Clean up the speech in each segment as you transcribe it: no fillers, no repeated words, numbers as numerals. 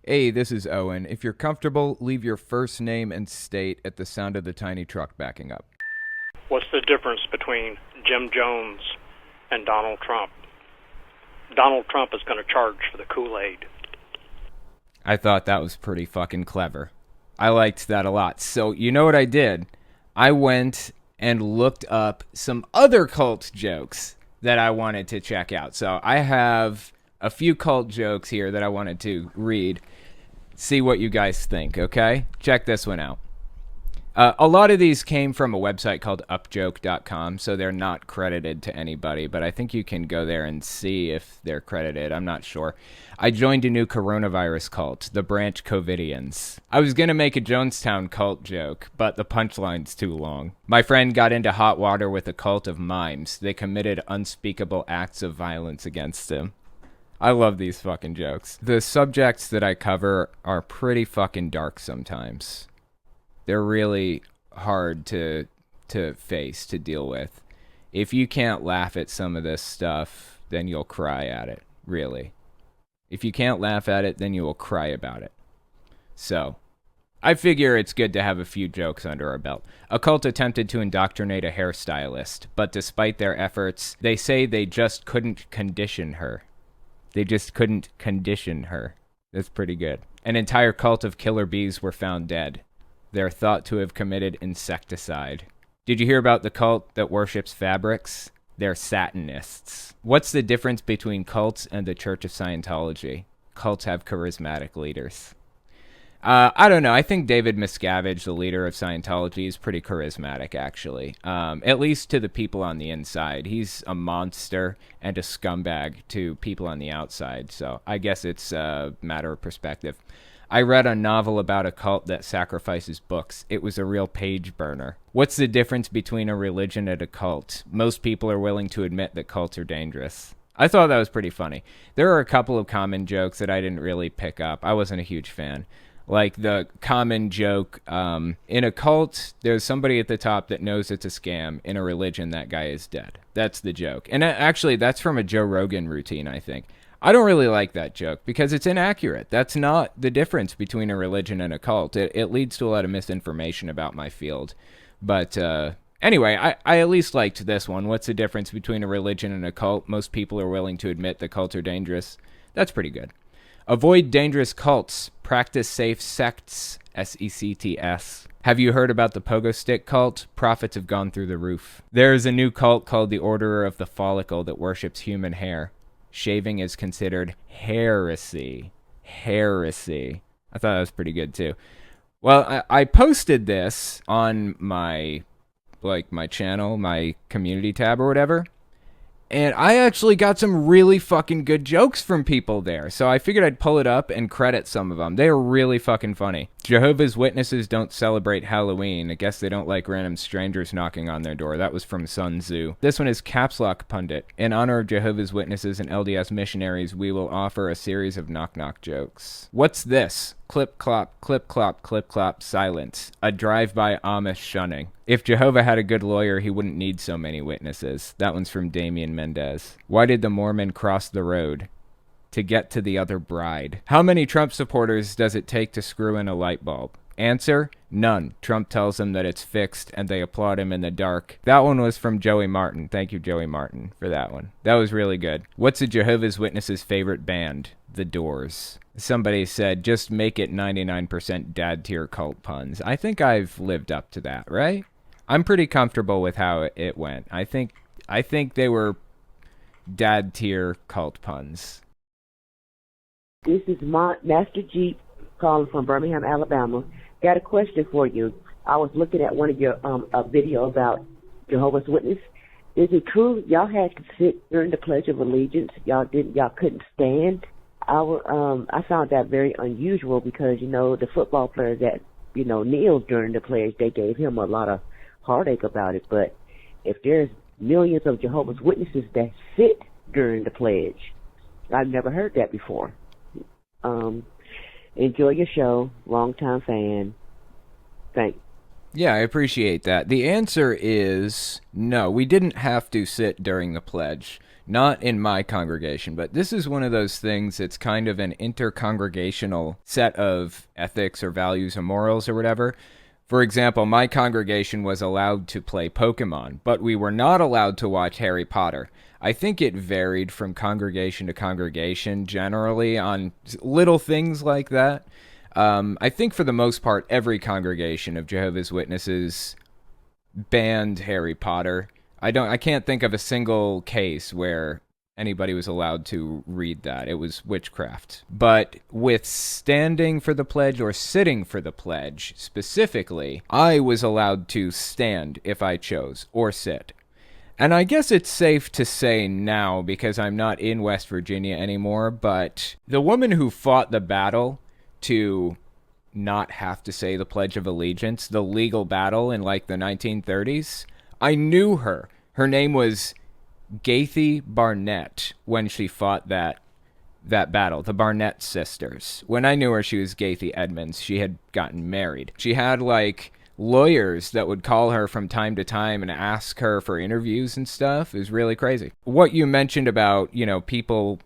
Hey, this is Owen. If you're comfortable, leave your first name and state at the sound of the tiny truck backing up. What's the difference between Jim Jones and Donald Trump? Donald Trump is going to charge for the Kool-Aid. I thought that was pretty fucking clever. I liked that a lot. So, you know what I did? I went and looked up some other cult jokes that I wanted to check out. So, I have a few cult jokes here that I wanted to read. See what you guys think, okay? Check this one out. A lot of these came from a website called upjoke.com, so they're not credited to anybody, but I think you can go there and see if they're credited. I'm not sure. I joined a new coronavirus cult, the Branch Covidians. I was going to make a Jonestown cult joke, but the punchline's too long. My friend got into hot water with a cult of mimes. They committed unspeakable acts of violence against him. I love these fucking jokes. The subjects that I cover are pretty fucking dark sometimes. They're really hard to face, to deal with. If you can't laugh at some of this stuff, then you'll cry at it, really. If you can't laugh at it, then you will cry about it. So, I figure it's good to have a few jokes under our belt. A cult attempted to indoctrinate a hairstylist, but despite their efforts, they say they just couldn't condition her. They just couldn't condition her. That's pretty good. An entire cult of killer bees were found dead. They're thought to have committed insecticide. Did you hear about the cult that worships fabrics? They're Satanists. What's the difference between cults and the Church of Scientology? Cults have charismatic leaders. I don't know. I think David Miscavige, the leader of Scientology, is pretty charismatic, actually. At least to the people on the inside. He's a monster and a scumbag to people on the outside. So I guess it's a matter of perspective. I read a novel about a cult that sacrifices books. It was a real page burner. What's the difference between a religion and a cult? Most people are willing to admit that cults are dangerous. I thought that was pretty funny. There are a couple of common jokes that I didn't really pick up. I wasn't a huge fan. Like the common joke, in a cult, there's somebody at the top that knows it's a scam. In a religion, that guy is dead. That's the joke. And actually, that's from a Joe Rogan routine, I think. I don't really like that joke because it's inaccurate. That's not the difference between a religion and a cult. It leads to a lot of misinformation about my field. But anyway, I at least liked this one. What's the difference between a religion and a cult? Most people are willing to admit that cults are dangerous. That's pretty good. Avoid dangerous cults. Practice safe sects. SECTS. Have you heard about the pogo stick cult? Profits have gone through the roof. There is a new cult called the Order of the Follicle that worships human hair. Shaving is considered heresy. Heresy. I thought that was pretty good too. Well, I posted this on my channel, my community tab or whatever. And I actually got some really fucking good jokes from people there. So I figured I'd pull it up and credit some of them. They are really fucking funny. Jehovah's Witnesses don't celebrate Halloween. I guess they don't like random strangers knocking on their door. That was from Sun Tzu. This one is Caps Lock Pundit. In honor of Jehovah's Witnesses and LDS missionaries, we will offer a series of knock-knock jokes. What's this? Clip clop, clip clop, clip clop, silence. A drive-by Amish shunning. If Jehovah had a good lawyer, he wouldn't need so many witnesses. That one's from Damien Mendez. Why did the Mormon cross the road? To get to the other bride. How many Trump supporters does it take to screw in a light bulb? Answer, none. Trump tells them that it's fixed, and they applaud him in the dark. That one was from Joey Martin. Thank you, Joey Martin, for that one. That was really good. What's a Jehovah's Witnesses' favorite band? The Doors. Somebody said, just make it 99% dad tier cult puns. I think I've lived up to that, right? I'm pretty comfortable with how it went. I think they were dad tier cult puns. This is Master Jeep calling from Birmingham, Alabama. Got a question for you. I was looking at one of your a video about Jehovah's Witness. Is it true y'all had to sit during the Pledge of Allegiance? Y'all couldn't stand? I found that very unusual because the football player that kneeled during the pledge, they gave him a lot of heartache about it. But if there's millions of Jehovah's Witnesses that sit during the pledge, I've never heard that before. Enjoy your show. Long-time fan. Thanks. Yeah, I appreciate that. The answer is no. We didn't have to sit during the pledge. Not in my congregation, but this is one of those things that's kind of an intercongregational set of ethics or values or morals or whatever. For example, my congregation was allowed to play Pokemon, but we were not allowed to watch Harry Potter. I think it varied from congregation to congregation generally on little things like that. I think for the most part, every congregation of Jehovah's Witnesses banned Harry Potter. I can't think of a single case where anybody was allowed to read that. It was witchcraft. But with standing for the pledge or sitting for the pledge specifically, I was allowed to stand if I chose, or sit. And I guess it's safe to say now, because I'm not in West Virginia anymore, but the woman who fought the battle to not have to say the Pledge of Allegiance, the legal battle in like the 1930s, I knew her. Her name was Gaithy Barnett when she fought that battle, the Barnett sisters. When I knew her, she was Gaithy Edmonds. She had gotten married. She had like lawyers that would call her from time to time and ask her for interviews and stuff. It was really crazy. What you mentioned about, people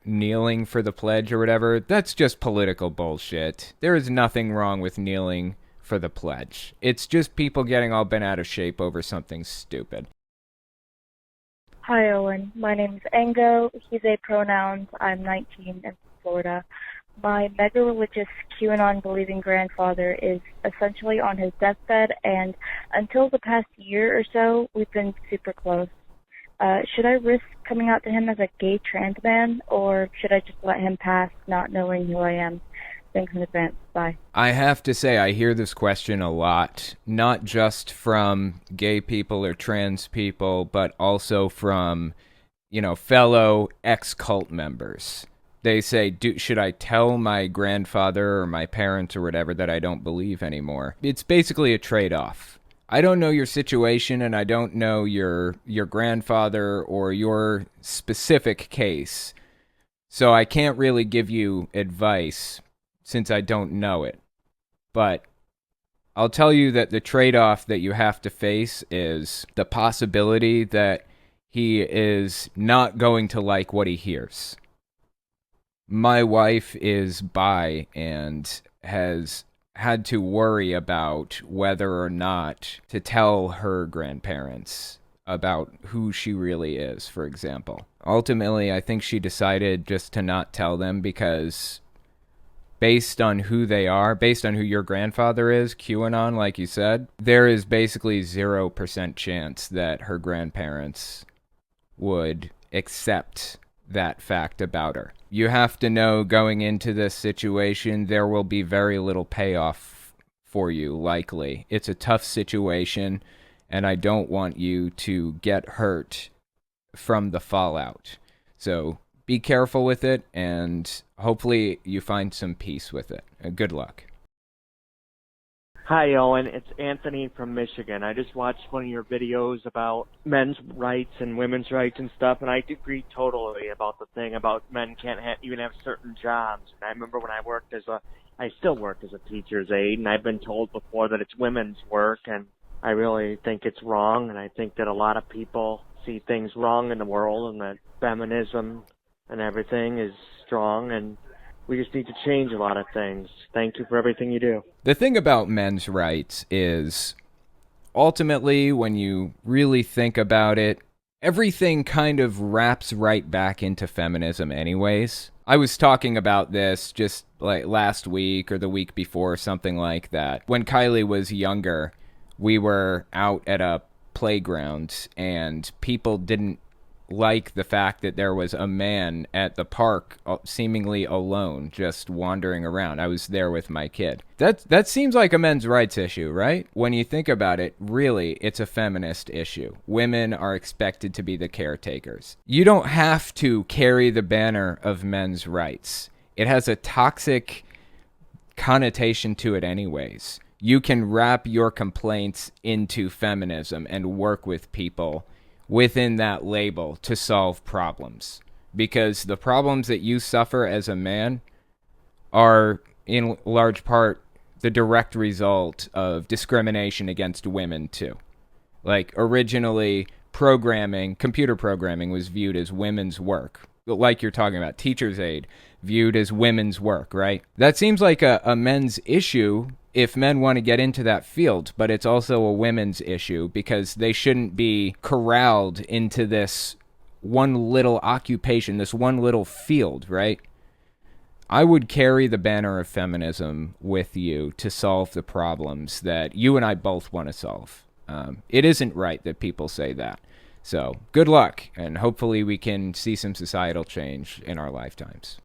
kneeling for the pledge or whatever, that's just political bullshit. There is nothing wrong with kneeling for the pledge. It's just people getting all bent out of shape over something stupid. Hi, Owen. My name's Ango. He's a pronouns. I'm 19 in Florida. My mega-religious QAnon-believing grandfather is essentially on his deathbed, and until the past year or so, we've been super close. Should I risk coming out to him as a gay trans man, or should I just let him pass not knowing who I am? Thanks in advance. Bye. I have to say, I hear this question a lot, not just from gay people or trans people, but also from, fellow ex-cult members. They say, should I tell my grandfather or my parents or whatever that I don't believe anymore? It's basically a trade-off. I don't know your situation, and I don't know your grandfather or your specific case, so I can't really give you advice since I don't know it. But I'll tell you that the trade-off that you have to face is the possibility that he is not going to like what he hears. My wife is bi and has had to worry about whether or not to tell her grandparents about who she really is, for example. Ultimately, I think she decided just to not tell them because based on who they are, based on who your grandfather is, QAnon, like you said, there is basically 0% chance that her grandparents would accept that fact about her. You have to know going into this situation, there will be very little payoff for you, likely. It's a tough situation, and I don't want you to get hurt from the fallout. So be careful with it, and hopefully you find some peace with it. Good luck. Hi, Owen. It's Anthony from Michigan. I just watched one of your videos about men's rights and women's rights and stuff, and I agree totally about the thing about men can't even have certain jobs. And I remember when I still work as a teacher's aide, and I've been told before that it's women's work, and I really think it's wrong, and I think that a lot of people see things wrong in the world, and that feminism and everything is strong, and we just need to change a lot of things. Thank you for everything you do. The thing about men's rights is, ultimately, when you really think about it, everything kind of wraps right back into feminism anyways. I was talking about this just like last week or the week before, something like that. When Kylie was younger, we were out at a playground, and people didn't like the fact that there was a man at the park seemingly alone, just wandering around. I was there with my kid. That seems like a men's rights issue, right? When you think about it, really, it's a feminist issue. Women are expected to be the caretakers. You don't have to carry the banner of men's rights. It has a toxic connotation to it anyways. You can wrap your complaints into feminism and work with people within that label to solve problems, because the problems that you suffer as a man are in large part the direct result of discrimination against women too. Like originally computer programming was viewed as women's work. Like you're talking about, teacher's aid, viewed as women's work, right? That seems like a men's issue if men want to get into that field, but it's also a women's issue because they shouldn't be corralled into this one little occupation, this one little field, right? I would carry the banner of feminism with you to solve the problems that you and I both want to solve. It isn't right that people say that. So good luck, and hopefully we can see some societal change in our lifetimes.